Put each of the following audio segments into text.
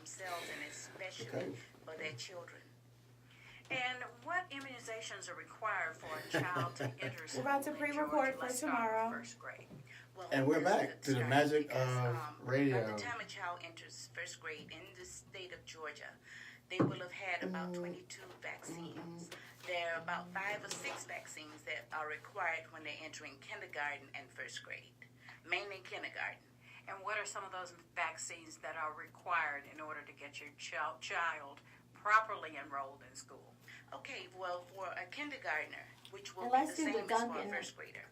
themselves and especially for their children. And what immunizations are required for a child to enter school? We're about to pre-record for tomorrow. First grade. Well, And we're back to the magic of radio. By the time a child enters first grade in the state of Georgia, they will have had about 22 vaccines. There are about 5 or 6 vaccines that are required when they're entering kindergarten and first grade, mainly kindergarten. And what are some of those vaccines that are required in order to get your child properly enrolled in school? Okay, well, for a kindergartner, which will And be the same as for a first grader,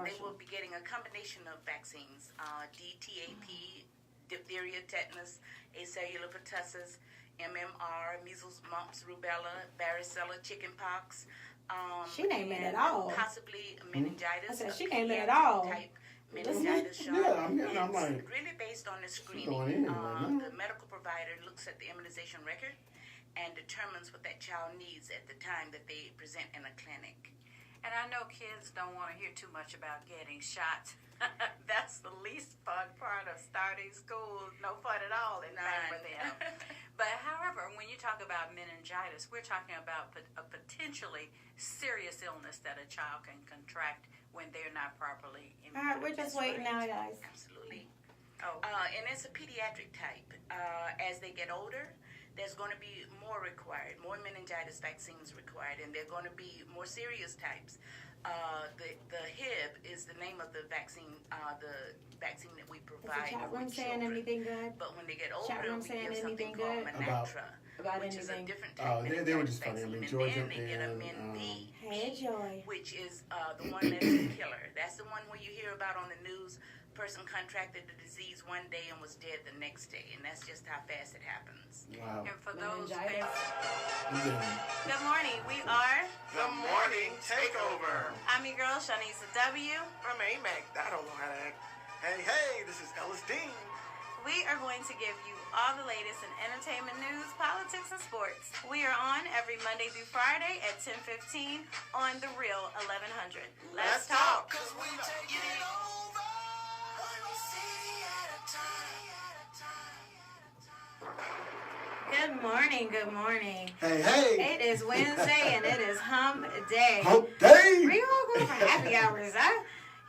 they will be getting a combination of vaccines, DTaP, diphtheria, tetanus, acellular pertussis, MMR, measles, mumps, rubella, varicella, chickenpox. She named it all. Possibly meningitis. I said she named it all. Type meningitis shot. Yeah, I'm like, really based on the screening. The medical provider looks at the immunization record and determines what that child needs at the time that they present in a clinic. And I know kids don't want to hear too much about getting shots. That's the least fun part of starting school. No fun at all in fact for them. But however, when you talk about meningitis, we're talking about a potentially serious illness that a child can contract when they're not properly immunized. All right, we're just waiting now, guys. Absolutely. Oh. And it's a pediatric type. As they get older, there's going to be more required, more meningitis vaccines required, and they're going to be more serious types. The HIB is the name of the vaccine that we provide. Is the chat room with saying children. anything good? But when they get older, Chat room we saying give something anything called good? Menatra, About which is a anything? different type of they were just funny. I mean, vaccine. Georgia and then they get a and, Min B, Hey, Joy. which is the one that's a killer. That's the one where you hear about on the news. Person contracted the disease one day and was dead the next day, and that's just how fast it happens. wow. And for those Meningitis. Good morning. We are The Morning Takeover. I'm your girl, Shanice W. I'm AMAC. I don't know how to act. Hey, this is Ellis Dean. We are going to give you all the latest in entertainment news, politics, and sports. We are on every Monday through Friday at 10:15 on The Real 1100. Let's talk. 'Cause we taking it over. One city at a time. Good morning, good morning. Hey. It is Wednesday and it is hump day. Hump day. We all going for happy hours.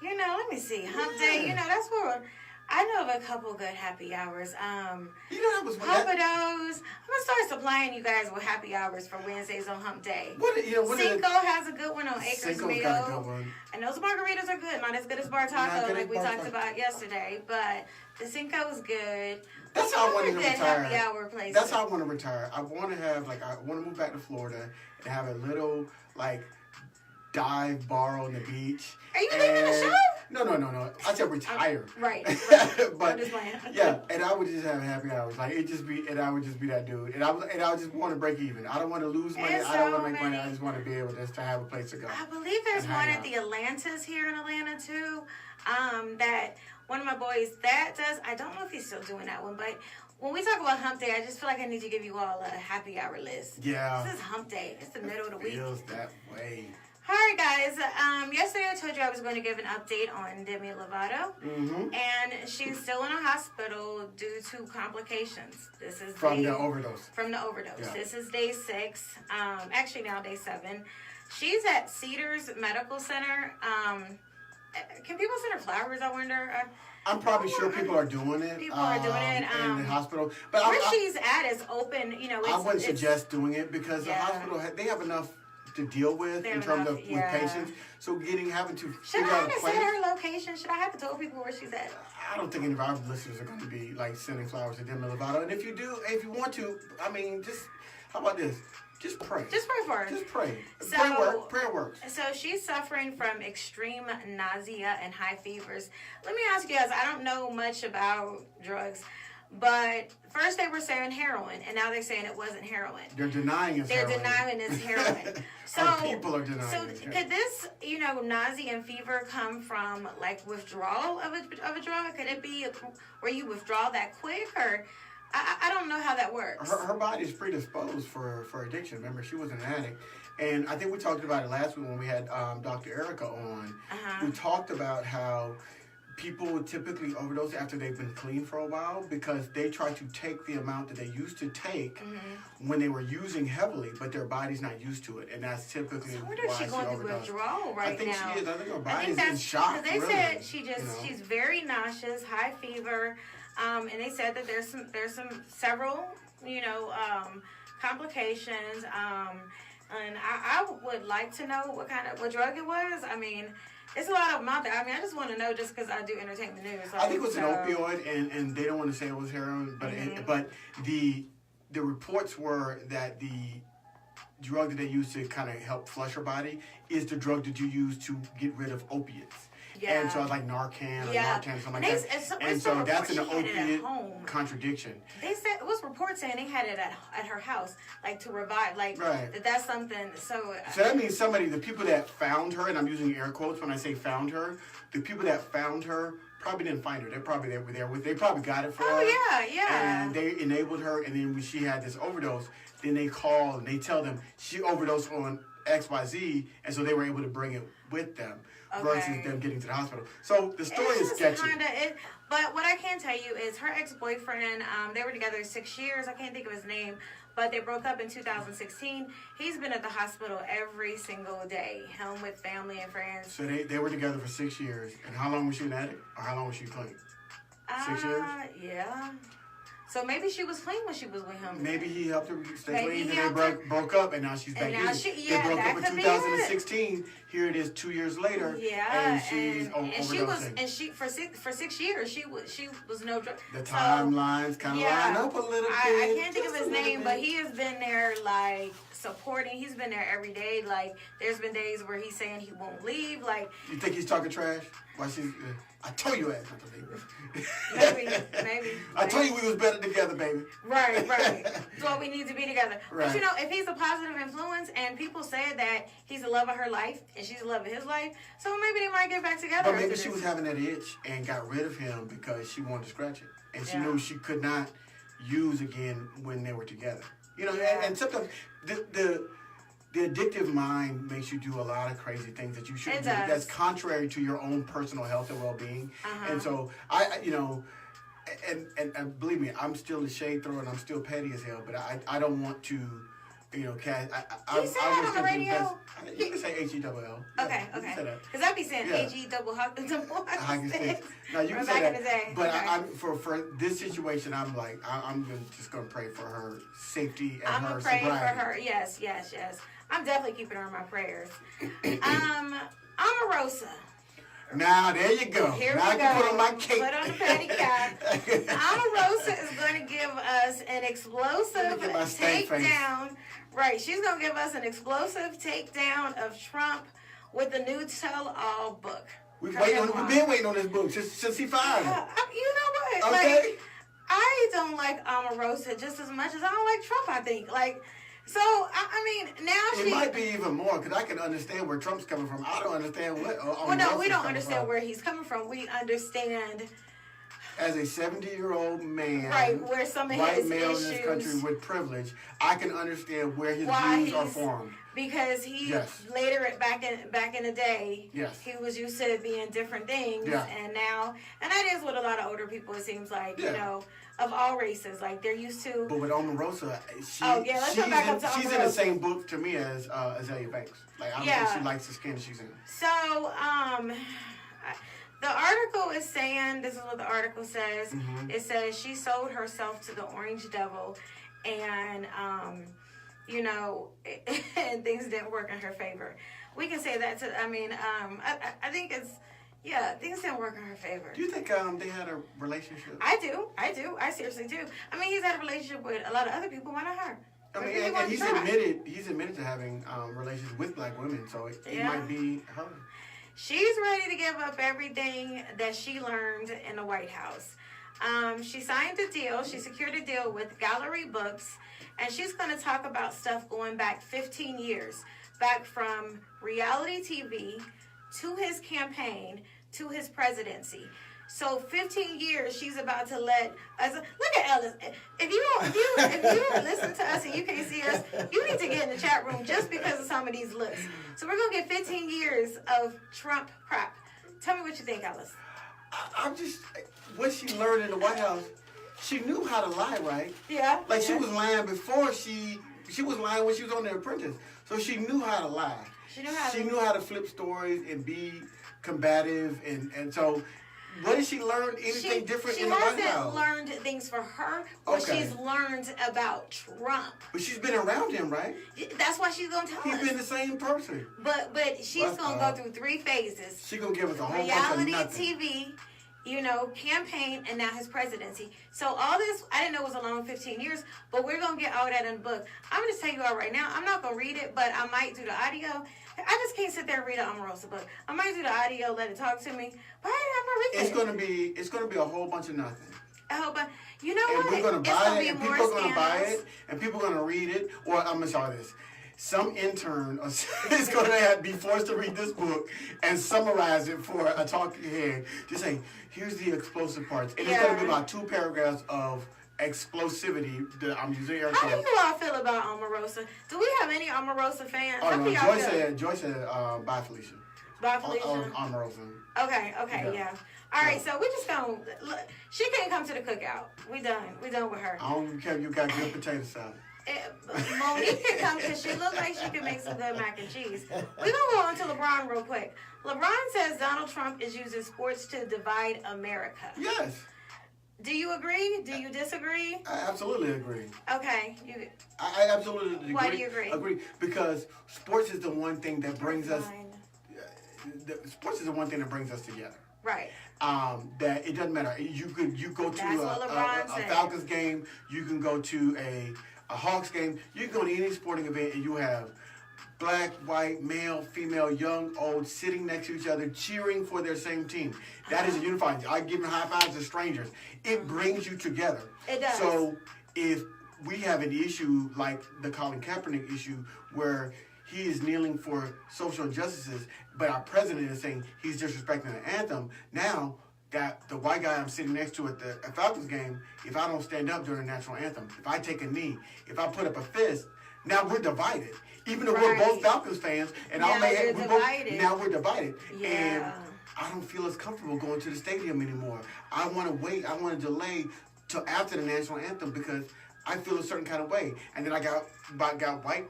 Let me see. Hump day, that's where I know of a couple good happy hours. That was Papados. I'm gonna start supplying you guys with happy hours for Wednesdays on Hump Day. Cinco has a good one on Acres Cinco's Meal. got a good one. And those margaritas are good. Not as good as Bar Taco like we talked about yesterday, but the Cinco is good. That's how I want to good retire. happy hour places. That's how I want to retire. I want to have I want to move back to Florida and have a little dive bar on the beach. Are you leaving the show? No. I said retire. Right. But I'm just playing. yeah, and I would just have happy hours. I would just be that dude. And I would just want to break even. I don't want to lose money. There's I don't so want to make money. many. I just want to be able just to have a place to go. I believe there's and one hang at the Atlantis here in Atlanta too. That one of my boys that does. I don't know if he's still doing that one, but when we talk about Hump Day, I just feel like I need to give you all a happy hour list. Yeah. This is Hump Day. It's the middle of the week. Feels that way. All right, guys. Yesterday I told you I was going to give an update on Demi Lovato, and she's still in a hospital due to complications. This is From the overdose. From the overdose. Yeah. This is day 6. Actually now day 7. She's at Cedars Medical Center. Can people send her flowers? I wonder. I'm probably sure people are doing it. People are doing it in the hospital. But where she's at is open. I wouldn't suggest doing it because the hospital they have enough to deal with in terms of with patients. So having to should I have to send her location? Should I have to tell people where she's at? I don't think any of our listeners are going to be sending flowers to Demi Lovato. And if you do, if you want to, how about this? Just pray. Just pray for her. Just pray. So, prayer works. So she's suffering from extreme nausea and high fevers. Let me ask you guys, I don't know much about drugs, but first they were saying heroin, and now they're saying it wasn't heroin. They're denying it's heroin. They're denying it's heroin. So people are denying So it. could this, nausea and fever come from withdrawal of a drug? Could it be where you withdraw that quick, or I don't know how that works. Her body's predisposed for addiction. Remember, she was an addict. And I think we talked about it last week when we had Dr. Erica on. We talked about how people typically overdose after they've been clean for a while because they try to take the amount that they used to take when they were using heavily, but their body's not used to it, and that's typically I wonder why if she's she going through overdosed. withdrawal right now. I think she is. I think her I body think is in that's shock. because they really, said she just you know? she's very nauseous, high fever, and they said that there's several complications. And I would like to know what drug it was. I mean, it's a lot of them out there. I mean, I just want to know just because I do entertainment news. I think it was an opioid, and they don't want to say it was heroin, but but the reports were that the drug that they use to kind of help flush her body is the drug that you use to get rid of opiates. Yeah. And so it's like Narcan or Yeah. Narcan, something like that. And some so that's an reports she had it at opiate home. contradiction. They said it was reports saying they had it at her house, like to revive, like Right. that's something. So that means the people that found her, and I'm using air quotes when I say found her, the people that found her probably didn't find her. They probably were there with. They probably got it for her. Oh yeah. And they enabled her, and then when she had this overdose, then they call and they tell them she overdosed on XYZ, and so they were able to bring it with them versus them getting to the hospital. So the story is sketchy. But what I can tell you is her ex-boyfriend, they were together 6 years. I can't think of his name, but they broke up in 2016. He's been at the hospital every single day, home with family and friends. So they were together for 6 years. And how long was she an addict? Or how long was she clean? 6 years? Yeah. So maybe she was clean when she was with him. Maybe he helped her stay Maybe clean, he and they helped broke up, and now she's back in. They broke up in 2016. Here it is 2 years later. Yeah, and she's and she was for 6 years she was no drug. The timelines kind of line up a little bit. I can't think of his name, but he has been there like supporting. He's been there every day. Like there's been days where he's saying he won't leave. Like you think he's talking trash? Why she's? I told you ass not to leave. maybe. I told you we was better together, baby. Right. That's why we need to be together. Right. But if he's a positive influence and people say that he's the love of her life and she's the love of his life, so maybe they might get back together. But maybe she was having that itch and got rid of him because she wanted to scratch it. And she knew she could not use again when they were together. And sometimes the addictive mind makes you do a lot of crazy things that you shouldn't do. That's contrary to your own personal health and well-being. And so and believe me, I'm still a shade thrower and I'm still petty as hell. But I don't want to, cast. Can you say that on the radio? You can say H-E-double-L. Okay. Because I'd be saying H-E-double hockey stick. No, you can say that. But for this situation, I'm like, I'm just going to pray for her safety and her sobriety. I'm going to pray for her. Yes. I'm definitely keeping her in my prayers. Omarosa. Now, there you go. Here now we go. I can put on my cape. Put on the patty cap. Omarosa is going to give us an explosive takedown. Right. She's going to give us an explosive takedown of Trump with the new tell-all book. We've been waiting on this book since he filed it. You know what? Okay. I don't like Omarosa just as much as I don't like Trump, I think. So, I mean, now It might be even more, because I can understand where Trump's coming from. I don't understand what Well, no, we don't understand where he's coming from. We understand... As a 70-year-old man, right, where some of white his male issues, in this country with privilege, I can understand where his views are formed. Because he later back in the day, he was used to being different things, and that is what a lot of older people, it seems like, of all races, like they're used to. But with Omarosa, she's in the same book to me as Azalea Banks. Like I don't think she likes the skin she's in. So the article is saying, this is what the article says. Mm-hmm. It says she sold herself to the Orange Devil, and and things didn't work in her favor. We can say that to. I think it's. Yeah, things didn't work in her favor. Do you think they had a relationship? I do. I seriously do. I mean, he's had a relationship with a lot of other people, why not her? I mean, and he's admitted to having relations with black women, so it might be her. She's ready to give up everything that she learned in the White House. She signed a deal. She secured a deal with Gallery Books, and she's going to talk about stuff going back 15 years, back from reality TV to his campaign to his presidency. So 15 years, she's about to let us look at Ellis. If you listen to us and you can't see us, you need to get in the chat room just because of some of these looks. So we're gonna get 15 years of Trump crap. Tell me what you think, Ellis. I'm just, what she learned in the White House, she knew how to lie, right? Yeah. Like she was lying before she was lying when she was on The Apprentice. So she knew how to lie. She knew how to flip stories and be combative, and so. What did she learn? Anything different in the White House? She hasn't learned things for her, but she's learned about Trump. But she's been around him, right? That's why she's gonna tell us. He's been the same person. But she's gonna go through 3 phases. She's gonna give us a whole reality bunch of nothing. TV, campaign, and now his presidency. So all this, I didn't know it was a long 15 years, but we're gonna get all that in the book. I'm gonna tell you all right now. I'm not gonna read it, but I might do the audio. I just can't sit there and read an Omarosa book. I might do the audio, let it talk to me, but I'm not reading it. It's gonna be a whole bunch of nothing. You know and what? We're gonna it's buy gonna it, be and more people are gonna buy scandals. it, and people are gonna read it. Or I'm gonna show this. Some intern is gonna be forced to read this book and summarize it for a talking head. Just say, here's the explosive parts, and it's gonna be about 2 paragraphs of explosivity that I'm using air quotes. How do you all feel about Omarosa? Do we have any Omarosa fans? Oh, How no, do y'all feel? Joy said, bye, Felicia. Bye, Felicia. Omarosa. Okay, yeah. All right, so we just gonna look. She can't come to the cookout. We done with her. I don't care if you got good potato salad. Monique can come because she looks like she can make some good mac and cheese. We're gonna go on to LeBron real quick. LeBron says Donald Trump is using sports to divide America. Yes. Do you agree? Do you disagree? I absolutely agree. Okay. I absolutely agree. Why do you agree? Agree because sports is the one thing that brings us. Sports is the one thing that brings us together. Right. That it doesn't matter. You go to a Falcons game. You can go to a Hawks game. You can go to any sporting event and you have black, white, male, female, young, old, sitting next to each other, cheering for their same team. That is a unifying. I give high fives to strangers. It brings you together. It does. So if we have an issue like the Colin Kaepernick issue, where he is kneeling for social injustices, but our president is saying he's disrespecting the anthem, now that the white guy I'm sitting next to at the Falcons game, if I don't stand up during the national anthem, if I take a knee, if I put up a fist, now we're divided. Even though we're both Falcons fans, and now we're divided. Yeah. And I don't feel as comfortable going to the stadium anymore. I want to wait. I want to delay till after the national anthem because I feel a certain kind of way. And then I got white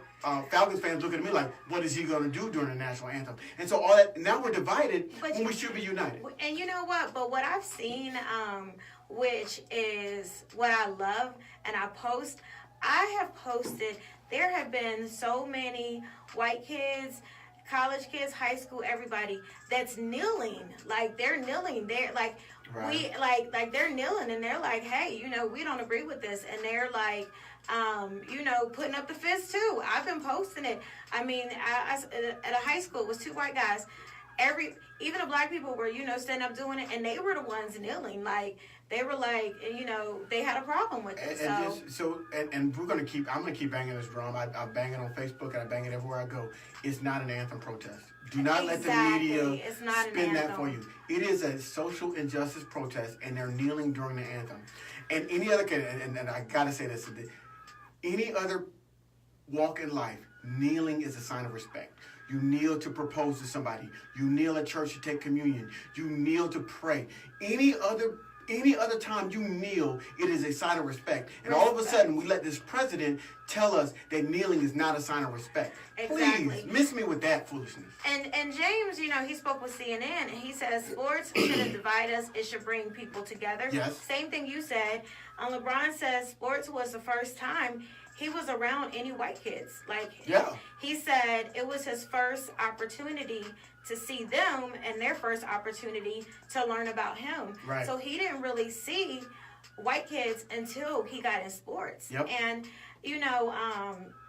Falcons fans looking at me like, what is he going to do during the national anthem? And so all that, now we're divided when we should be united. And you know what? But what I've seen, which is what I love, and I have posted, there have been so many white kids, college kids, high school, everybody that's kneeling. Like they're kneeling. They're like, they're kneeling and they're like, hey, we don't agree with this. And they're like, putting up the fist too. I've been posting it. I mean, at a high school, it was 2 white guys. Even the black people were, standing up doing it, and they were the ones kneeling. Like, they were like, they had a problem with it. And we're going to I'm going to keep banging this drum. I bang it on Facebook, and I bang it everywhere I go. It's not an anthem protest. Do not let the media spin that for you. It is a social injustice protest, and they're kneeling during the anthem. And any other, and I got to say this, any other walk in life, kneeling is a sign of respect. You kneel to propose to somebody. You kneel at church to take communion. You kneel to pray. Any other time you kneel, it is a sign of respect. And all of a sudden, we let this president tell us that kneeling is not a sign of respect. Exactly. Please, miss me with that foolishness. And James, he spoke with CNN, and he says sports shouldn't divide us. It should bring people together. Yes. Same thing you said. LeBron says sports was the first time he was around any white kids. He said it was his first opportunity to see them and their first opportunity to learn about him. Right. So he didn't really see white kids until he got in sports. Yep. And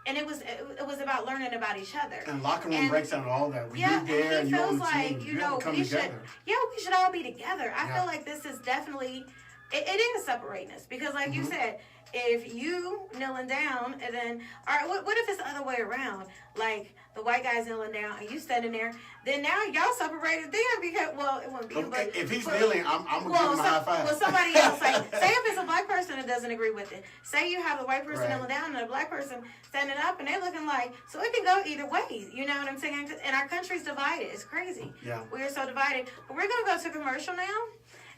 and it was about learning about each other. And locker room breaks down and all that. When you're there and you're on the team, you have to come together. We should all be together. I feel like this is definitely, it is separating us. Because like you said, if you kneeling down and then, all right, what if it's the other way around? Like the white guy's kneeling down and you standing there, then now y'all separated then because, it wouldn't be him. Okay, if he's kneeling, I'm going to give him a high five. Well, somebody else, say if it's a black person that doesn't agree with it. Say you have the white person kneeling down and a black person standing up and they're looking like, so it can go either way. You know what I'm saying? And our country's divided. It's crazy. Yeah. We are so divided. But we're going to go to commercial now.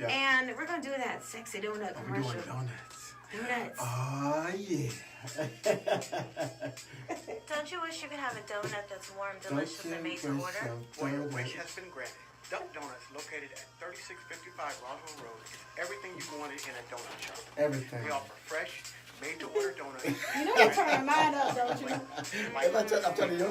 Yeah. And we're gonna do that sexy donut We're commercial. doing donuts. Donuts. Oh, yeah. Don't you wish you could have a donut that's warm, delicious, and made to order? Well, your wish has been granted. Duck Donuts, located at 3655 Roswell Road, is everything you wanted in a donut shop. Everything. We offer fresh, made-to-order donuts. You know you're turning mine up, don't you? I'm telling you,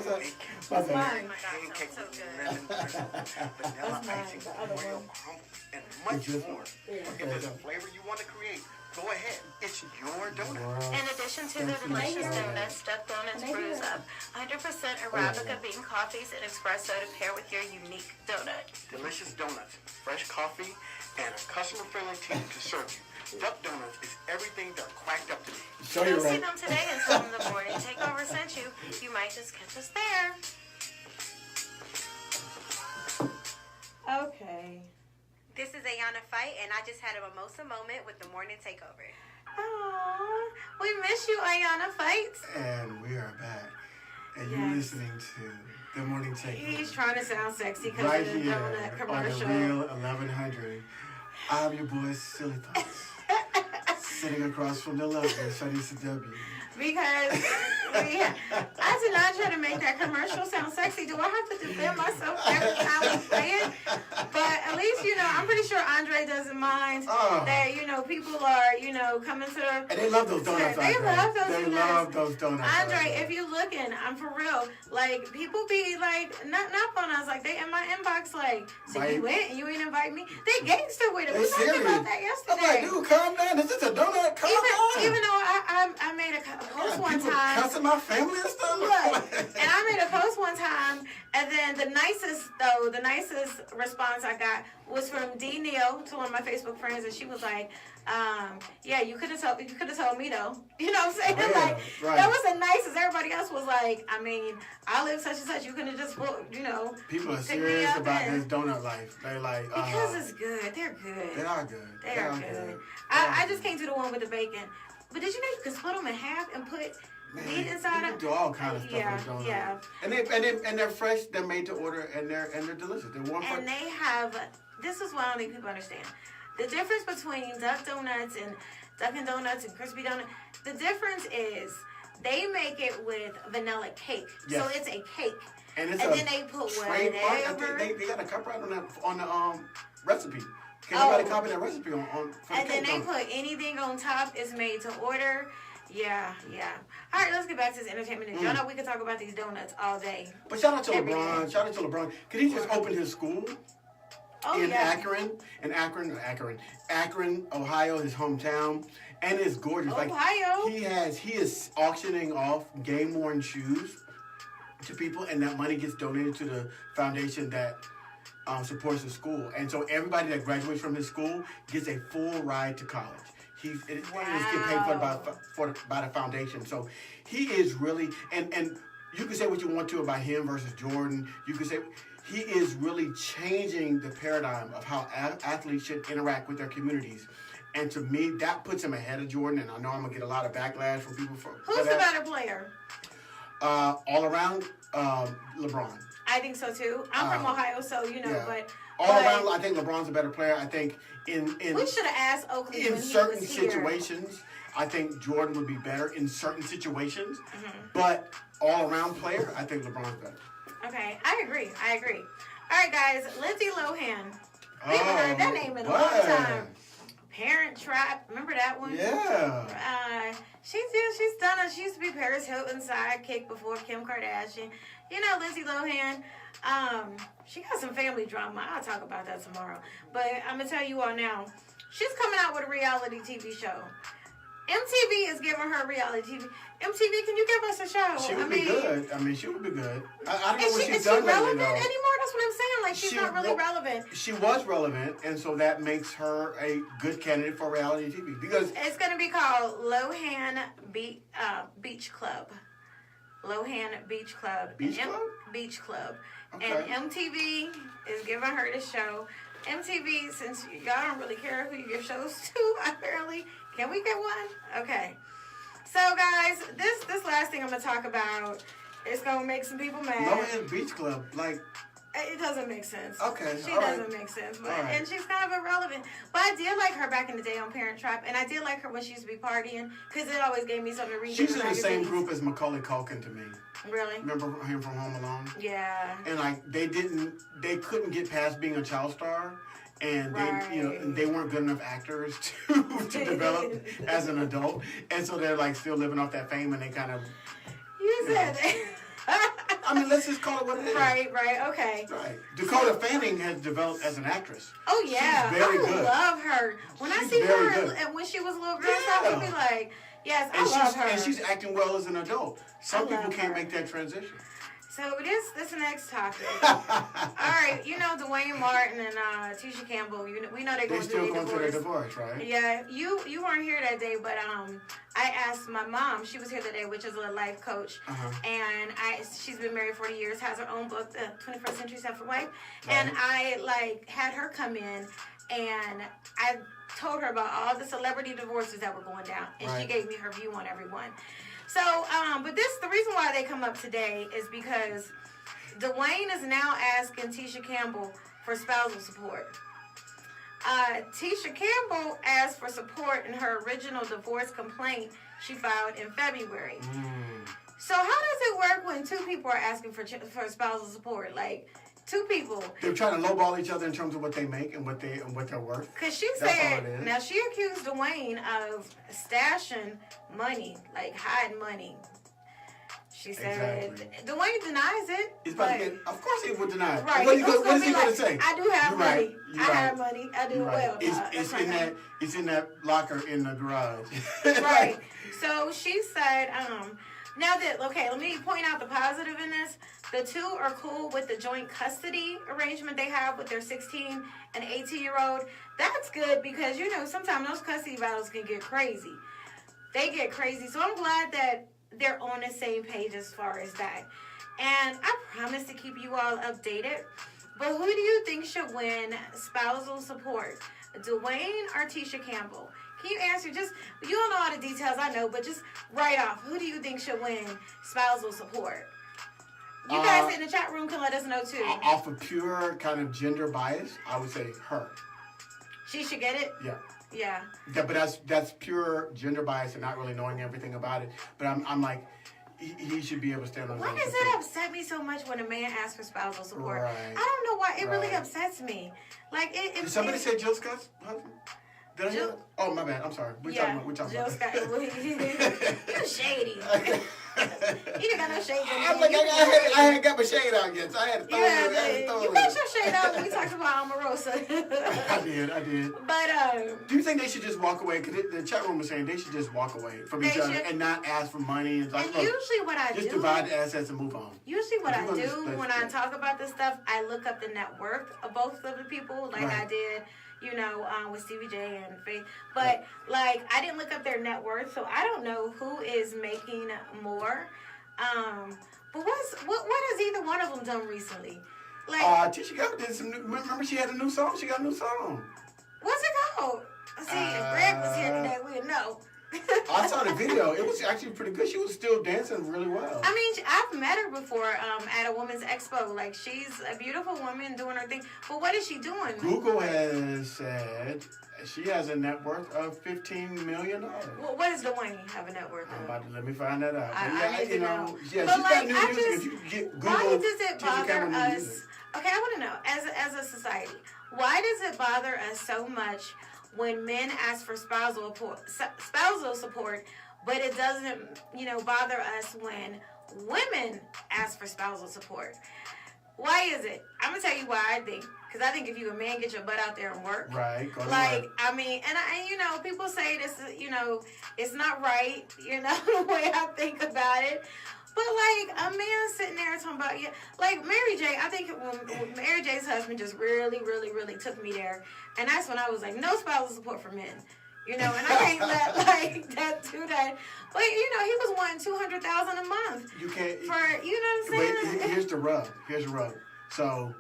That's mine. Pancake so with good. lemon drizzle, vanilla That's mine, icing, the other Oreo one. crumbles, and much Is this more. one? If there's a flavor you want to create, go ahead. It's your donut. In addition to the delicious donuts, Duck Donuts brews up 100% Arabica bean coffees and espresso to pair with your unique donut. Delicious donuts, fresh coffee, and a customer-friendly team to serve you. Duck Donuts is everything they're quacked up to be. Show You'll you see right. them today and tell them the morning takeover sent you. You might just catch us there. Okay. This is Ayana Fight, and I just had a mimosa moment with the morning takeover. Aww, we miss you, Ayana Fights. And we are back. And you're Yes. listening to The Morning Takeover. He's trying to sound sexy because Right of the here donut on commercial. the Real 1100. I'm your boy, Silly Thoughts. Sitting across from the lovely CE7EF264. Because I did not try to make that commercial sound sexy. Do I have to defend myself every time I say it? But at least, I'm pretty sure Andre doesn't mind that, people are, coming to the... And they love those donuts, They Andre. love those They donuts. love those donuts. Andre, if you looking, I'm for real. Like, people be like, not on us. Like, they in my inbox, like, so Right. you went and you ain't invite me? They gangster with it. They We talked serious. about that I'm yesterday. like, dude, calm down. This is a donut. Calm down. Even though I made a post one People time. cussing my family and stuff. Look, and I made a post one time, and then the nicest response I got was from D Neal to one of my Facebook friends, and she was like, "Yeah, you could have told me though." You know what I'm saying? Oh, yeah, Like right. that was the nicest. Everybody else was like, "I mean, I live such and such. You could have just, People are pick me serious up about and- this donut life. They like, because it's good. They're good. they are good. They are good. I just came to the one with the bacon, but did you know you can split them in half and put meat inside you them? can do all kind of stuff Yeah, with donuts. yeah. And they're fresh. They're made to order, and they're delicious. They're warm. And they have, this is what I don't think people understand. The difference between Duck Donuts and Dunkin' Donuts and Crispy Donut, the difference is they make it with vanilla cake. Yes. So it's a cake. And it's And a then they put trademark. I whatever. think they got a copyright on the recipe. Can Oh. anybody copy that recipe on for the And then cake they donut? put anything on top is made to order. Yeah. All right, let's get back to this entertainment news. Y'all know we could talk about these donuts all day. But shout out to Every LeBron. day. Shout out to LeBron. Cause he just opened his school Oh, in yeah. Akron, Ohio, his hometown, and it's gorgeous. Ohio. Like he is auctioning off game worn shoes to people, and that money gets donated to the foundation that supports the school. And so everybody that graduates from his school gets a full ride to college. It is get paid for by the foundation. So he is really and you can say what you want to about him versus Jordan. You can say he is really changing the paradigm of how athletes should interact with their communities. And to me, that puts him ahead of Jordan. And I know I'm gonna get a lot of backlash from people for Who's the that. better player? All around, LeBron. I think so too. I'm from Ohio, so Yeah. but All around, I think LeBron's a better player. I think in we should have asked Oakley in when he certain was here. situations, I think Jordan would be better in certain situations. Mm-hmm. But all around player, I think LeBron's better. Okay, I agree. All right, guys, Lindsay Lohan. We haven't heard that name in a long what? time. Parent Trap, remember that one? Yeah. She's done it. She used to be Paris Hilton's sidekick before Kim Kardashian. Lindsay Lohan. She got some family drama. I'll talk about that tomorrow. But I'm gonna tell you all now. She's coming out with a reality TV show. MTV is giving her reality TV. MTV, can you give us a show? She would be good. I mean, she would be good. I don't know what Is she's she done lately, relevant though. anymore? That's what I'm saying. Like, she's not really relevant. She was relevant, and so that makes her a good candidate for reality TV. Because It's going to be called Lohan Beach Club. Lohan Beach Club. Beach And Club? Beach Club. Okay. And MTV is giving her the show. MTV, since y'all don't really care who you give shows to, apparently, can we get one? Okay. So, guys, this last thing I'm going to talk about is going to make some people mad. Lohan Beach Club, like, It doesn't make sense. Okay, She all doesn't right. make sense. But, All right. and she's kind of irrelevant. But I did like her back in the day on Parent Trap. And I did like her when she used to be partying. Because it always gave me something to read. She's in the magazines. same group as Macaulay Culkin to me. Really? Remember him from Home Alone? Yeah. And like they couldn't get past being a child star, and Right. they weren't good enough actors to develop as an adult, and so they're like still living off that fame, and they kind of. You said I mean, let's just call it what it is. Right, okay. Right. Dakota Fanning has developed as an actress. Oh, yeah. She's very I good. love her. When I She's see very her good. and when she was a little girl, Yeah. I would be like, yes, I And love her. and she's acting well as an adult. Some I people love can't her. make that transition. So this next topic. All right, Dwayne Martin and Tisha Campbell. We know they're They going still through going through their their divorce. divorce, right? Yeah, you weren't here that day, but I asked my mom. She was here that day, which is a life coach, and she's been married 40 years, has her own book, The 21st Century Self-Wife, Right. and I had her come in, and I told her about all the celebrity divorces that were going down, and she Right. gave me her view on everyone. So, but the reason why they come up today is because Dwayne is now asking Tisha Campbell for spousal support. Tisha Campbell asked for support in her original divorce complaint she filed in February. So how does it work when two people are asking for spousal support? Like, two people. They're trying to lowball each other in terms of what they make and what they're worth. Because she That's all said, it is. now she accused Dwayne of stashing money, like hiding money. She said, Exactly. Dwayne denies it. He's about to but- get. Of course, he would deny it. Right. What He's is gonna he be going to like, say? I do have You're money. right. You're I right. have money. I do You're right. well. It's in that. It's in that locker in the garage. Right. So she said, now that, okay, let me point out the positive in this. The two are cool with the joint custody arrangement they have with their 16 and 18-year-old. That's good because, sometimes those custody battles can get crazy. They get crazy. So I'm glad that they're on the same page as far as that. And I promise to keep you all updated. But who do you think should win spousal support? Dwayne or Tisha Campbell? Can you answer you don't know all the details, I know, but just right off, who do you think should win spousal support? You guys in the chat room can let us know too. Off of pure kind of gender bias, I would say her. She should get it? Yeah. Yeah. Yeah, but that's pure gender bias and not really knowing everything about it. But I'm like, he should be able to stand on his Why own does two it feet. upset me so much when a man asks for spousal support? Right. I don't know why. It really Right. upsets me. Like, it Did somebody say Jill Scott's husband? Did I hear Jill- that? Oh, my bad. I'm sorry. We're Yeah, talking Jill about. Scott. You're shady. You didn't got no shade. I was like, I hadn't got my shade out yet, so I had to throw it. You got your shade out when we talked about Omarosa. I did. But Do you think they should just walk away? Because the chat room was saying they should just walk away from each They other should. and not ask for money. And like, and look, usually what I just do, divide the assets and move on. usually what If I you're gonna do split, when I split. talk about this stuff, I look up the net worth of both of the people, like Right. I did, with Stevie J and Faith. But like I didn't look up their net worth, so I don't know who is making more. But what has either one of them done recently? Like, Tisha Campbell did some new, remember she had a new song? She got a new song. what's it called? See, if Greg was here today, we'd know. I saw the video. It was actually pretty good. She was still dancing really well. I mean, I've met her before at a women's expo. Like, she's a beautiful woman doing her thing. But what is she doing? Google has said she has a net worth of $15 million. Well, what does Dwayne have a net worth I'm of? about to let me find that out. I need to know. Yeah, But, she's like, got new I music. just- If you get Google, Why does it Tisha bother Campbell new us? music. Okay, I want to know, as a society, why does it bother us so much when men ask for spousal support, but it doesn't, bother us when women ask for spousal support? Why is it? I'm going to tell you why I think. Because I think if you a man, get your butt out there and work. Right. Go to Like, work. I mean, and people say this, it's not right, the way I think about it. But, like, a man sitting there talking about, like, Mary J., I think when Mary J's husband just really, really, really took me there. And that's when I was like, no spousal support for men. And I can't let, like, that do that. But, he was wanting $200,000 a month. You can't. For, what I'm saying? But here's the rub. So,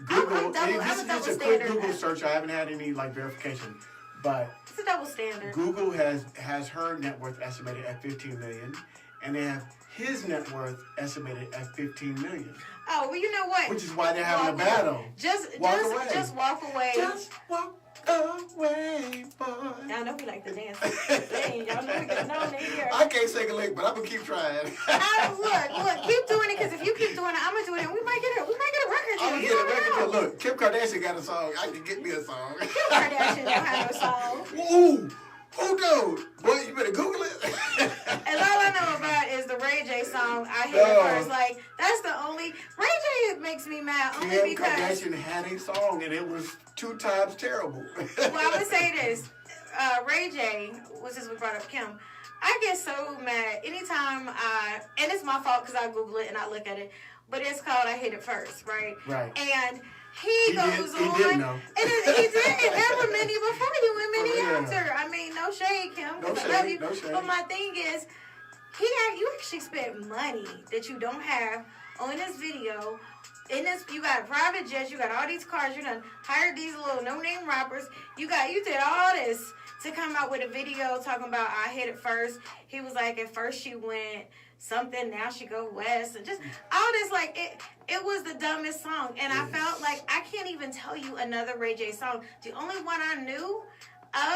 I'm Google, a double- this I'm a is just double a quick standard. Google search. I haven't had any, like, verification. But It's a double standard. Google has her net worth estimated at $15 million, and they have his net worth estimated at $15 million. Oh, well, you know what? Which is why they're having a Walk battle. Just Walk away. Just walk away. Just walk away, boy. Y'all know we like to dance. Dang, y'all know we getting on in here. I can't sing a lick, but I'm gonna keep trying. Look, keep doing it, because if you keep doing it, I'm gonna do it, and we might get a record deal. I'm gonna You get a never record know. deal. Look, Kim Kardashian got a song. I can get me a song. Kim Kardashian don't have no song. Ooh, who knows? Boy, you better Google it. And all I know about is the Ray J song, I Hit It First. Like, that's the only... Ray J makes me mad only Kim because... Kardashian had a song, and it was 2 times terrible. Well, I'm going to say this. Ray J, which is what brought up Kim, I get so mad anytime and it's my fault because I Google it and I look at it, but it's called I Hit It First, right? Right. And he goes on. He didn't know. And he didn't. There were many before you and many Yeah. after. I mean, no shade, Kim, No because I love shade, you. no shade. But my thing is, you actually spent money that you don't have on this video. In this, you got private jets, you got all these cars, you done hired these little no-name rappers. You did all this to come out with a video talking about I Hit It First. He was like, at first she went something, now she go west, and just all this, like, it was the dumbest song. And I felt like I can't even tell you another Ray J song. The only one I knew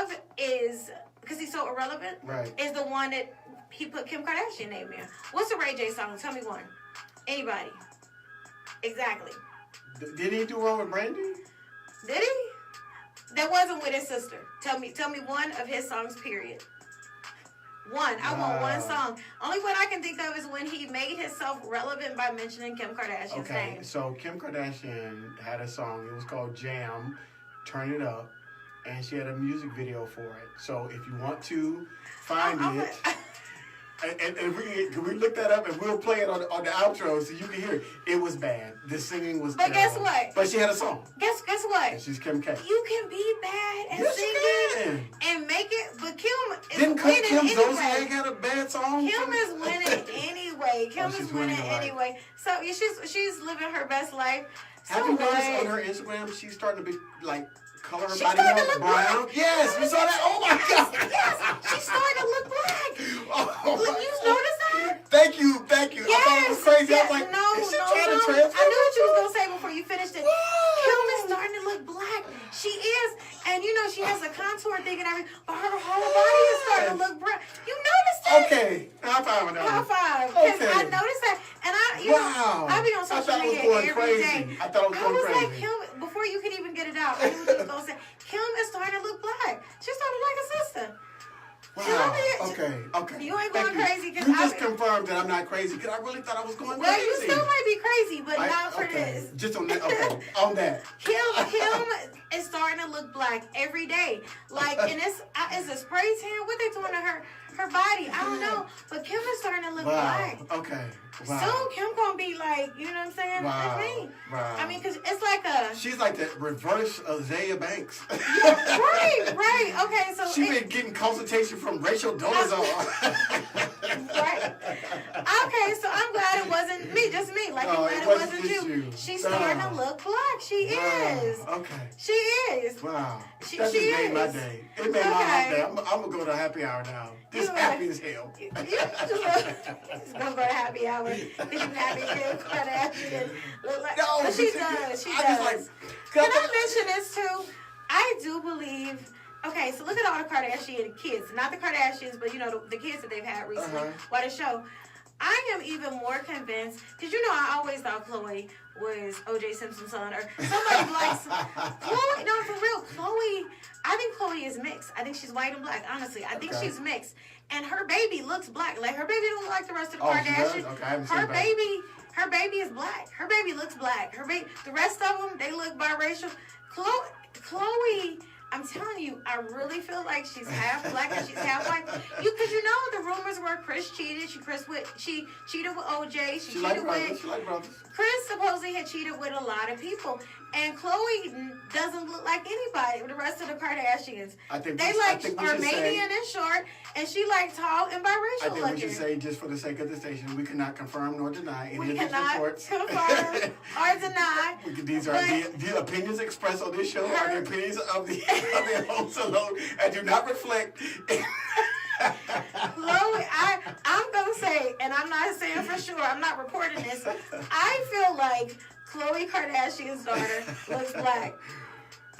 of is, because he's so irrelevant, Right. is the one that he put Kim Kardashian name in. What's the Ray J song? Tell me one. Anybody. Exactly. Did he do one with Brandy? Did he? That wasn't with his sister. Tell me one of his songs, period. One. I want one song. Only one I can think of is when he made himself relevant by mentioning Kim Kardashian's Okay, name. so Kim Kardashian had a song. It was called Jam, Turn It Up, and she had a music video for it. So if you want to find it, and we look that up and we'll play it on the outro so you can hear it. It was bad. The singing was But terrible. guess what? But she had a song. Guess what? And she's Kim K. You can be bad and Yes, sing you it can. and make it, but Kim is Didn't winning Kim anyway. Zolciak had a bad song? Kim is winning anyway. Kim she's is winning winning, right. anyway. So she's living her best life. So Have you noticed what? on her Instagram she's starting to be like color her She's body starting to more look brown? black. Yes, you saw that? Oh my God! Yes, she's starting to look black. Oh, Look, you noticed that? Thank you. Yes, I thought it was crazy. yes, I was like, no. is she trying to transform? I knew what you was gonna say before you finished it. Woo! Kim is starting to look black. She is, and you know she has a contour thing and everything, but her whole body is starting to look brown. You noticed that? Okay, high five on that High one. five. Because Okay. I noticed that, and Wow. I be on I social thought it was media going every crazy. day. I thought it was going like, crazy. Kim, before you could even get it out, I knew what you was gonna say. Kim is starting to look black. She's starting like a sister. Wow. Okay. You ain't Thank going crazy, 'cause You just I- confirmed that I'm not crazy because I really thought I was going Well, crazy. you still might be crazy, but not for okay. this. Just on that. Okay. On that. Kim is starting to look black every day. Like, and it's a spray tan. What they doing to her body? I don't know. But Kim is starting to look Wow. black. Okay. Wow. Soon Kim gonna be like, you know what I'm saying? Wow. Like me. Wow. I mean, cause it's like a She's like the reverse of Zaya Banks. right. Okay, so She been getting consultation from Rachel Dolezal. right. Okay, so I'm glad it wasn't me, just me. Like, No, I'm glad it it wasn't wasn't just you. you. She's No. starting to look black. She is. Okay. She is. Wow. She That just made my is. day. It made my Okay. day. I'm gonna go to happy hour now. This You happy right. as hell. You just gonna go to happy hour. Did you happy Kim Kardashian? Look like, No, but she but does. She I does. just like. Can I mention this too? I do believe. Okay, so look at all the Kardashian kids. Not the Kardashians, but you know the kids that they've had recently. What a show. I am even more convinced because you know I always thought Chloe was O.J. Simpson's son or somebody likes Chloe. No, for real, Chloe. I think Chloe is mixed. I think she's white and black. Honestly, I think she's mixed. And her baby looks black. Like her baby don't look like the rest of the Oh, she does? Kardashians. Okay, I haven't seen that. Her baby is black. Her baby looks black. The rest of them, they look biracial. Chloe, I'm telling you, I really feel like she's half black and she's half white. Because you know the rumors were Chris cheated. She cheated with OJ. She like cheated brothers. with She like brothers. Chris supposedly had cheated with a lot of people. And Chloe doesn't look like anybody. The rest of the Kardashians, they like Armenian and short, and she like tall and biracial I think looking. we should say, just for the sake of the station, we cannot confirm nor deny any We of these cannot reports. confirm or deny. These are the opinions expressed on this show are the opinions of the hosts alone and do not reflect. Chloe, I'm gonna say, and I'm not saying for sure, I'm not reporting this. I feel like Khloe Kardashian's daughter looks black.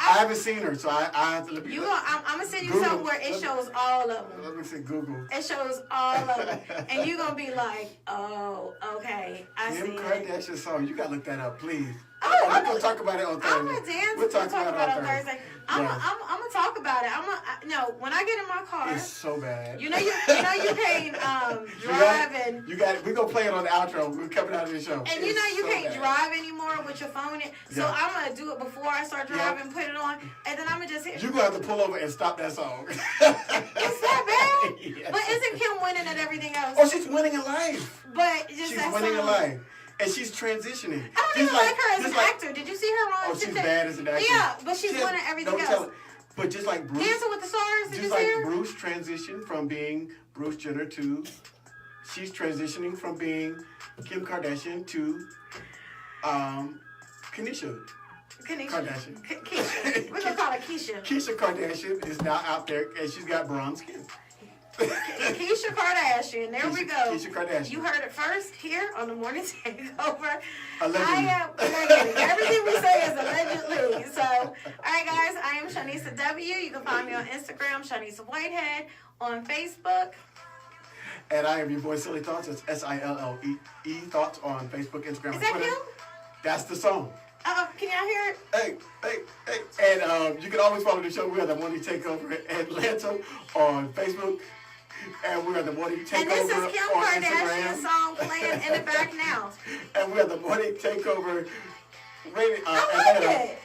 I haven't seen her, so I have to look. I'm gonna send you Google. something where it shows all of them. Let me see Google. It shows all of them, and you're gonna be like, "Oh, okay, I see Kim it." Kardashian song. You gotta look that up, please. Oh, We're gonna talk about it on Thursday. I'm gonna dance. We'll talk about it on Thursday. Yeah. I'm gonna talk about it. No, when I get in my car, It's so bad. you can't drive and You got it. We're gonna play it on the outro. We're coming out of the show. and you can't drive anymore with your phone in. So Yeah. I'm gonna do it before I start driving, put it on, and then I'm gonna just hit. You're gonna have to pull over and stop that song. It's that bad. Yes. But isn't Kim winning at everything else? Oh, she's winning in life. But just She's that winning song. in life. And she's transitioning. I don't She's even like her as an just like- actor. Did you see her on? Oh, she's bad as an actor. Yeah, but she's She has- winning everything don't tell else. it. But just like Bruce, Dancing with the Stars. Did you just see like her? Bruce transitioned from being Bruce Jenner to, she's transitioning from being Kim Kardashian to, Kenisha Kardashian. Keisha. We're gonna call her Keisha. Keisha Kardashian is now out there and she's got bronze skin. Keisha Kardashian. There we go. Keisha Kardashian. You heard it first here on the Morning Takeover. Allegedly. Everything we say is allegedly. So, all right, guys. I am Shanisa W. You can find me on Instagram, Shanisa Whitehead, on Facebook. And I am your boy Silly Thoughts. It's SILLE Thoughts on Facebook, Instagram, Is and that Twitter. Kim? That's the song. Can y'all hear it? Hey. And you can always follow the show. We are the Morning Takeover Atlanta on Facebook. And we are the Morning Takeover And this is Kim on Kardashian's Instagram. song playing in the back now. And we are the Morning Takeover radio. I like it.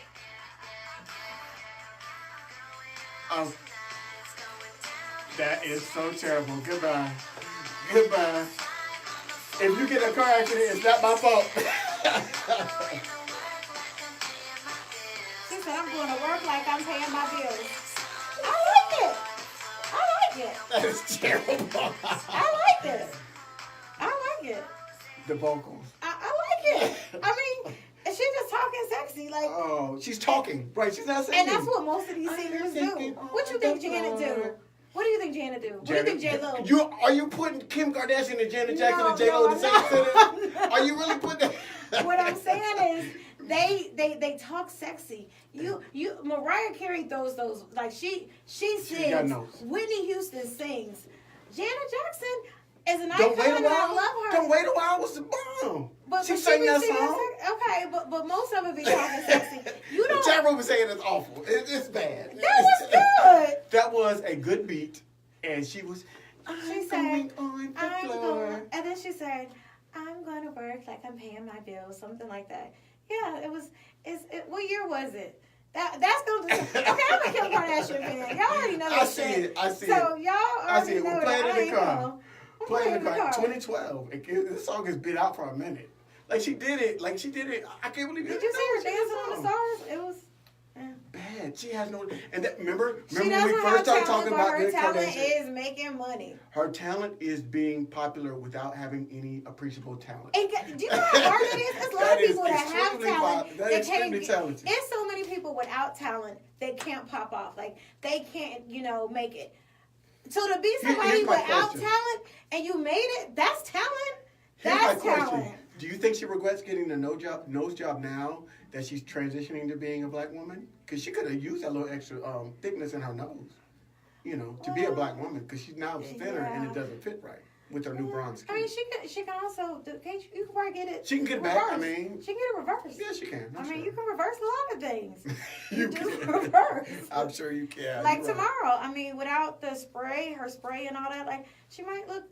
That is so terrible. Goodbye. If you get in a car accident, it's not my fault. She said, I'm going to work like I'm paying my bills. I like it. That is terrible. I like it. The vocals. I like it. I mean, she's just talking sexy. Like, Oh, she's talking. Right, she's not singing. and that's what most of these singers do. What you think Janet do? What do you think Janet do? What do you think J-Lo? Are you putting Kim Kardashian and Janet Jackson No, and J-Lo in the no, same sentence? Are you really putting that? What I'm saying is they talk sexy. Mariah Carey throws those like she got sings. notes. Whitney Houston sings. Janet Jackson is an Don't icon wait a and I while. love her. Don't wait a while was the bomb. But She she sang be that singing song. okay, but most of it be talking sexy. You The don't. chat room was saying it's awful. It's bad. That was good. That was a good beat, and she was. She going said, on the I'm floor. going, and then she said, I'm going to work like I'm paying my bills, something like that. Yeah, it was. What year was it? That's gonna. Okay, I'm a Kim Kardashian fan. Y'all already know that shit. I see So it. y'all I already see it. know We're that. playing I in the ain't car. know. I'm Playing in the car. car. 2012. This song has been out for a minute. Like she did it. I can't believe it. Did you see her dancing on the stars? It was. Bad. She has no. And that, remember She when we doesn't first have started talent, talking but about her Kim talent Kardashian? is making money. Her talent is being popular without having any appreciable talent. And do you know how hard it is? There's a lot That of people is that have extremely talent that is can't. extremely talented. There's so many people without talent that can't pop off. Like they can't, make it. So to be somebody Here's my without question. talent and you made it, that's talent. Here's my That's question. talent. Do you think she regrets getting the nose job now that she's transitioning to being a black woman? Because she could have used that little extra thickness in her nose, to be a black woman. Because she's now thinner and it doesn't fit right with her new bronze skin. I mean, she can also. You can probably get it. She can get it reversed. back. I mean, she can get it reversed. yeah, she can. I'm sure. You can reverse a lot of things. You Just can. reverse. I'm sure you can. Like You're right. tomorrow, without the spray, her spray and all that, like she might look,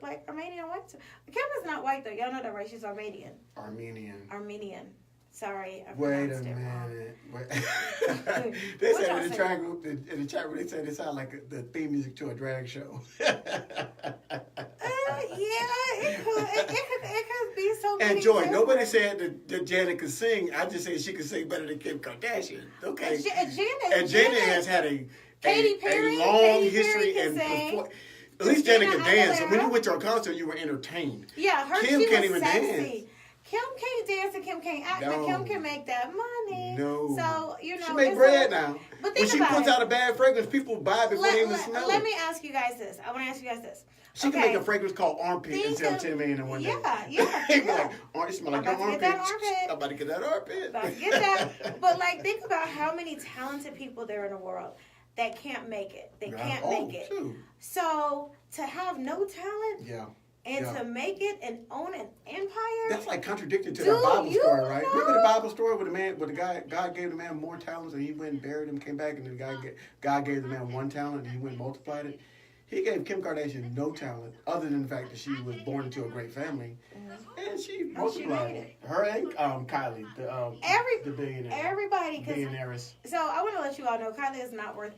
like Armenian white. Kim is not white though. Y'all know that, right? She's Armenian. Armenian. Sorry, I Wait a pronounced it wrong. minute. They What said y'all in the say? chat group, in the chat room, they said it sounded like the theme music to a drag show. Yeah, it could be so many And Joy, different- nobody said that Janet could sing. I just said she could sing better than Kim Kardashian. Okay. And Janet has had a Katy Perry- long Katy Perry history can and sing. at least Janet Christina could dance. So when Aguilera. you went to a concert, you were entertained. Yeah, Kim she can't was even sexy. dance. Kim can't dance and Kim can't act, but No. Kim can make that money. No. So, you know. She make it's bread like- now. But When think she about puts it. out a bad fragrance, people buy it before they even smell Let it. me ask you guys this. I want to ask you guys this. She can make a fragrance called Armpit Think and sell of- 10 million in one day. Yeah. They be like, oh, it smell like I'm your about to get that armpit. armpit. I'm about to get that armpit. About to get that. But like, think about how many talented people there are in the world that can't make it. They can't make it. Too. So to have no talent Yeah. and Yeah. to make it and own an empire. That's like contradicting to Do that Bible you story, right? know? Remember the Bible story where the guy, God gave the man more talents and he went and buried him, came back, and the God gave the man one talent and he went and multiplied it. He gave Kim Kardashian no talent other than the fact that she was born into a great family, and she multiplied made her and Kylie, the billionaire, Everybody, billionaires. so I want to let you all know Kylie is not worth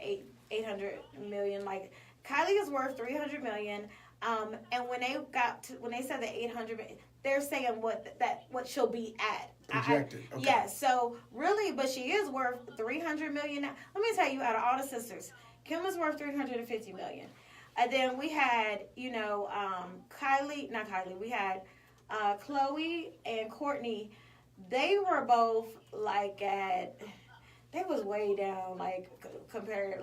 800 million. Like Kylie is worth 300 million. And when they said the 800 million, they're saying what she'll be at. Projected. Okay. Yes. So really, but she is worth 300 million. Now, let me tell you, out of all the sisters, Kim is worth 350 million. And then we had, we had Chloe and Courtney. They were both they was way down, compared,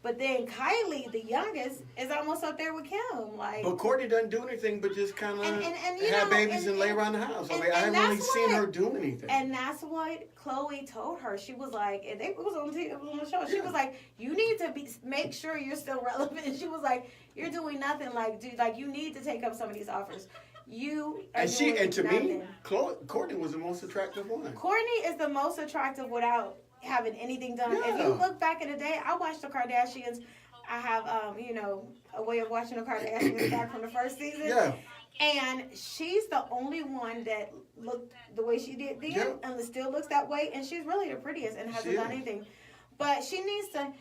but then Kylie, the youngest, is almost up there with Kim. But Courtney doesn't do anything but just kind of have babies and lay around the house. I haven't really seen her do anything. And that's what Chloe told her. She was like, it was on the show. She was like, you need to make sure you're still relevant. She was like, you're doing nothing. Dude, you need to take up some of these offers. To me, Courtney was the most attractive one. Courtney is the most attractive without having anything done. Yeah. If you look back in the day, I watched the Kardashians. I have, a way of watching the Kardashians back from the first season. Yeah. And she's the only one that looked the way she did then, and still looks that way. And she's really the prettiest and hasn't done anything. But she needs to,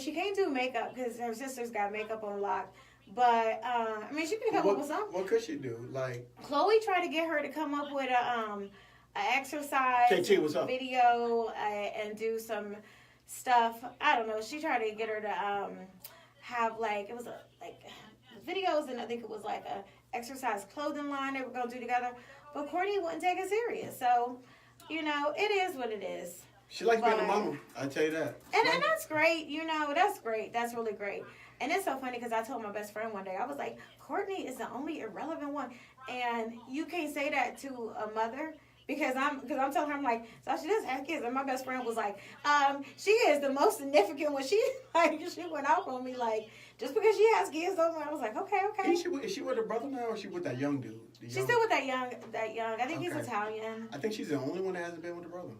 she can't do makeup because her sister's got makeup on lock. But, she can come up with something. What could she do? Chloe tried to get her to come up with an exercise KT, what's up? video and do some stuff. I don't know. She tried to get her to have it was videos, and I think it was a exercise clothing line they were gonna do together. But Courtney wouldn't take it serious. So, it is what it is. She likes being a mama. I tell you that. And that's great. That's great. That's really great. And it's so funny because I told my best friend one day, I was like, Courtney is the only irrelevant one. And you can't say that to a mother because I'm telling her, I'm like, so she doesn't have kids. And my best friend was like, she is the most significant one. She went off on me just because she has kids over. I was like, okay. Is she with her brother now or is she with that young dude? She's still with that young. I think he's Italian. I think she's the only one that hasn't been with her brother.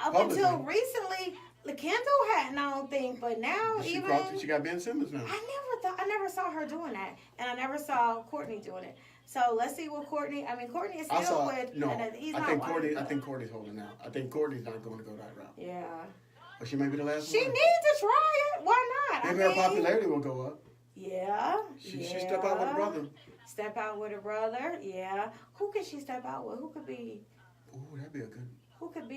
Up until recently, Kendall hadn't, I don't think, but now She got Ben Simmons now. I never saw her doing that, and I never saw Courtney doing it. So let's see what Courtney. Courtney is still with. No, he's I not think one. I think Courtney's holding out. I think Courtney's not going to go that route. Yeah. But she may be the last She one. needs to try it. Why not? Maybe her popularity will go up. Yeah. She step out with her brother. Step out with her brother. Yeah. Who could she step out with? Who could be? Ooh, that'd be a good. Who could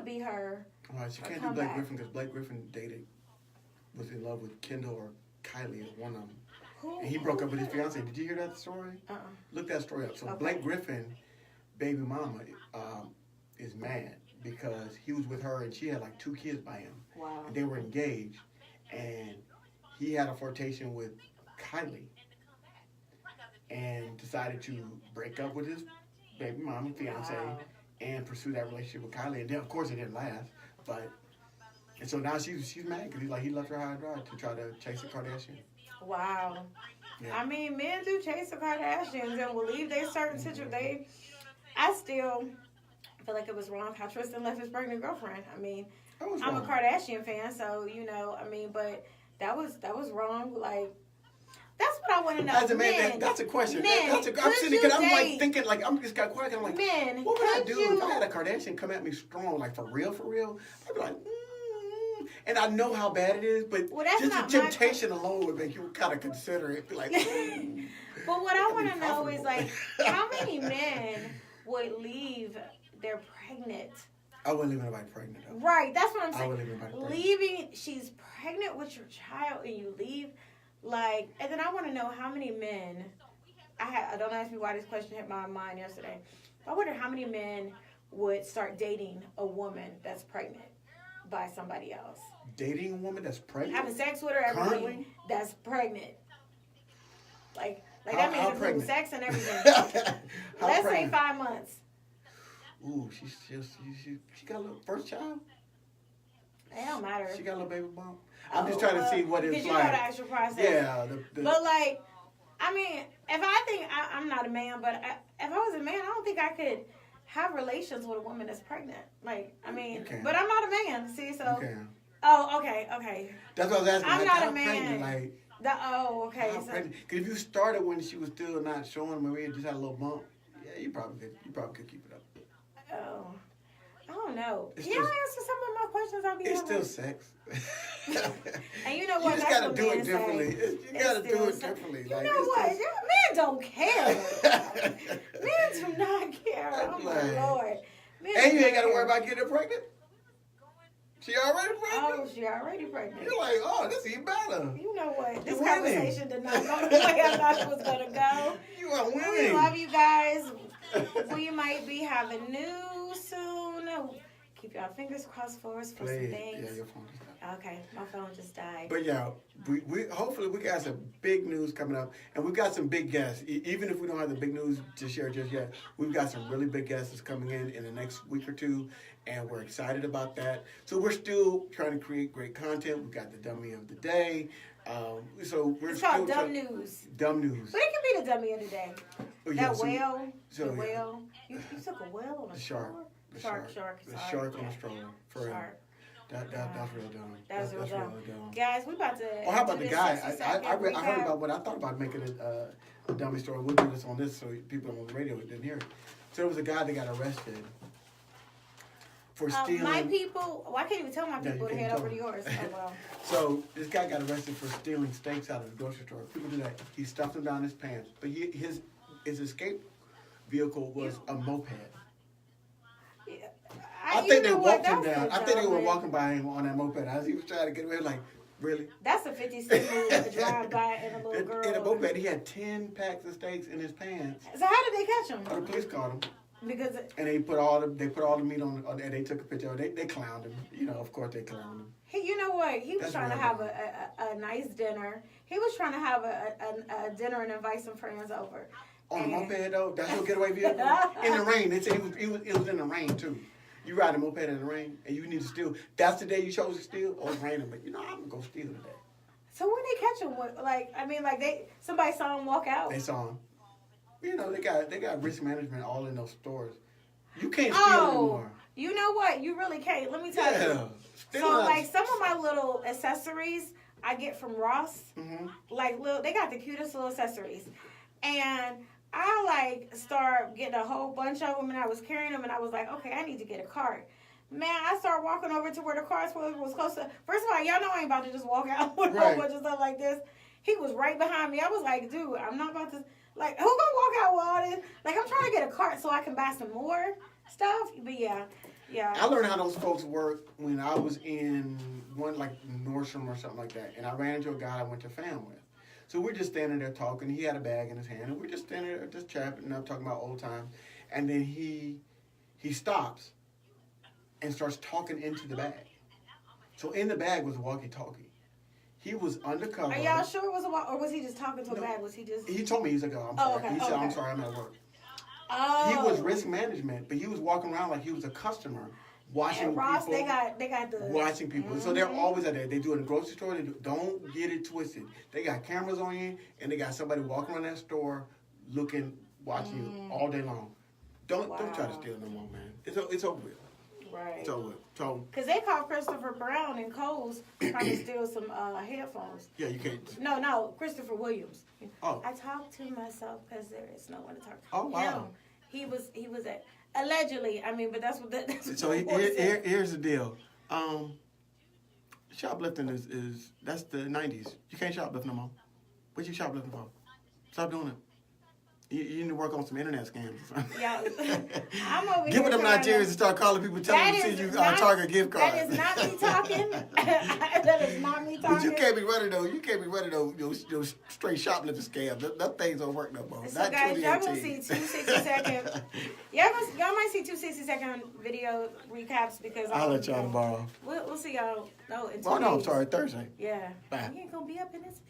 be her? All right, she can't do Blake Griffin because Blake Griffin was in love with Kendall or Kylie as one of them. And he broke up with his fiance. Did you hear that story? Look that story up. So Blake Griffin, baby mama, is mad because he was with her and she had 2 kids by him. Wow. And they were engaged, and he had a flirtation with Kylie, and decided to break up with his baby mama, fiance, and pursue that relationship with Kylie. And then, of course, it didn't last. And so now she's mad because he left her high and dry to try to chase a Kardashian. Wow. Yeah. Men do chase the Kardashians and will leave their certain situation. I still feel like it was wrong how Tristan left his pregnant girlfriend. I'm a Kardashian fan, so but that was wrong. That's what I want to know. As a man, that's a question. I'm sitting because I'm thinking I'm just got quiet. I'm like, what would I do if I had a Kardashian come at me strong, for real? I'd be like, And I know how bad it is, but just the temptation alone would make you kind of consider it. But what I want to know is how many men would leave their pregnant? I wouldn't leave anybody pregnant. Though. Right, that's what I'm saying. I wouldn't leave anybody pregnant. She's pregnant with your child and you leave. And then I want to know how many men. Don't ask me why this question hit my mind yesterday. I wonder how many men would start dating a woman that's pregnant by somebody else. Dating a woman that's pregnant? Having sex with her, everything. Currently? That's pregnant. Like How that means include pregnant? sex and everything. How Let's pregnant? say 5 months. Ooh, she got a little first child? It don't matter. She got a little baby bump? I'm just trying to see what it's because you like. know the actual process. Yeah. But like, I mean, if I think I'm not a man, but if I was a man, I don't think I could have relations with a woman that's pregnant. Like, I mean, but I'm not a man. See, so. Okay. Oh, okay. That's what I was asking. I'm like, not how a man. Pregnant, like, Okay. how So, pregnant? Because if you started when she was still not showing, Maria just had a little bump. Yeah, you probably could keep it up. oh, I don't know. It's Can still- y'all answer some of my questions? I'll be It's having? still sex. And you know You what? just That's gotta what do men it differently. say. You gotta It's do still it sex. differently. You Like, know it's what? just- Men don't care. Men do not care. Oh my Like- Lord. Men And do you ain't not got to worry care. about getting her pregnant. She already Oh, pregnant. she already pregnant. You're like, oh, this even better. You know what? This You're winning. conversation did not go the way I thought it was going to go. You are We winning. love you guys. We might be having news soon. Keep your fingers crossed for us for Play some it. things. Yeah, your phone just died. Okay, my phone just died. But yeah, we hopefully we got some big news coming up, and we've got some big guests. Even if we don't have the big news to share just yet, we've got some really big guests that's coming in the next week or two, and we're excited about that. So we're still trying to create great content. We've got the dummy of the day. So we're It's still called dumb news. Dumb news. But it can be the dummy of the day. Oh, yeah, That so- whale. so, The yeah. whale. You took a whale on a The shark. stroller? The Shark. The Sorry. shark on Yeah. the stroller. For real. Shark. That's real dumb. That's real dumb. really dumb. Guys, we about to. Or how about do the this guy? 60-second I heard recap. about what I thought about making it a dummy story. We'll do this on this so people on the radio didn't hear it. So there was a guy that got arrested for stealing. My people. Well, I can't even tell my Yeah, people you to can't head tell over to them. yours. Oh, well. So this guy got arrested for stealing steaks out of the grocery store. People do that. He stuffed them down his pants. But his escape vehicle was a moped. I You think they know what? walked him That's down. so I think they were dumb, walking by him on that moped as he was trying to get away. Like, really? That's a 50 cent move to drive by and a little girl. In a moped, he had 10 packs of steaks in his pants. So how did they catch Oh, him? the police caught him, Because and they put all the meat on, and they took a picture of it. They clowned him. You know, of course they clowned him. you know what? He was That's trying to real have dumb. a nice dinner. He was trying to have a dinner and invite some friends over. On a And- moped though, that's your getaway vehicle. In the rain, they said it was in the rain too. You ride a moped in the rain, and you need to steal. That's the day you chose to steal. Oh, it's raining, but I'm gonna go steal today. So when they catch him, somebody saw him walk out. They saw him. You know, they got risk management all in those stores. You can't steal Oh, anymore. you know what? You really can't. Let me tell Yeah. you. Stealing So us. like some of my little accessories I get from Ross. Mhm. Like they got the cutest little accessories, and I start getting a whole bunch of them, and I was carrying them, and I was like, okay, I need to get a cart. Man, I started walking over to where the cart was close to. First of all, y'all know I ain't about to just walk out with a Right. whole bunch of stuff like this. He was right behind me. I was like, dude, I'm not about to. Like, who gonna walk out with all this? Like, I'm trying to get a cart so I can buy some more stuff. But yeah. I learned how those folks work when I was in one like Nordstrom or something like that, and I ran into a guy I went to fam with. So we're just standing there talking. He had a bag in his hand, and we're just standing there just chatting up, talking about old times. And then he stops and starts talking into the bag. So in the bag was a walkie-talkie. He was undercover. Are y'all sure it was or was he just talking to a No. bag? Was he just? He told me, he's like, oh, I'm Oh, sorry. okay, He said, I'm okay. sorry, I'm at work. Oh. He was risk management, but he was walking around like he was a customer, watching And Ross, people. they got the Watching people. So they're always at that. They do it in the grocery store. Don't get it twisted. They got cameras on you, and they got somebody walking around that store looking, watching you all day long. Don't try to Wow. steal no more, man. It's over with. right. It's over with. So, Because they caught Christopher Brown and Coles trying to steal some headphones. yeah, you can't. No, Christopher Williams. Oh. I talk to myself because there is no one to talk to. Oh, wow. Him. He was at allegedly. I mean, but that's what So here's the deal. Shoplifting is that's the 90s. You can't shoplift no more. What you shoplifting for? Stop doing it. You need to work on some internet scams or something. Y'all, I'm over Get here with them trying Nigerians and to- start calling people, telling them to send you Target gift card. That is not me talking. That is not me talking. But you can't be running those. You can't be running those straight shoplifting scams. Them things don't work no more. So Not guys, y'all gonna 2018. see 260-second. y'all might see 260-second video recaps because I'll let y'all tomorrow. We'll see y'all. No, in 2 Oh no, I'm days. sorry, Thursday. Yeah, Bye. we ain't gonna be up in this.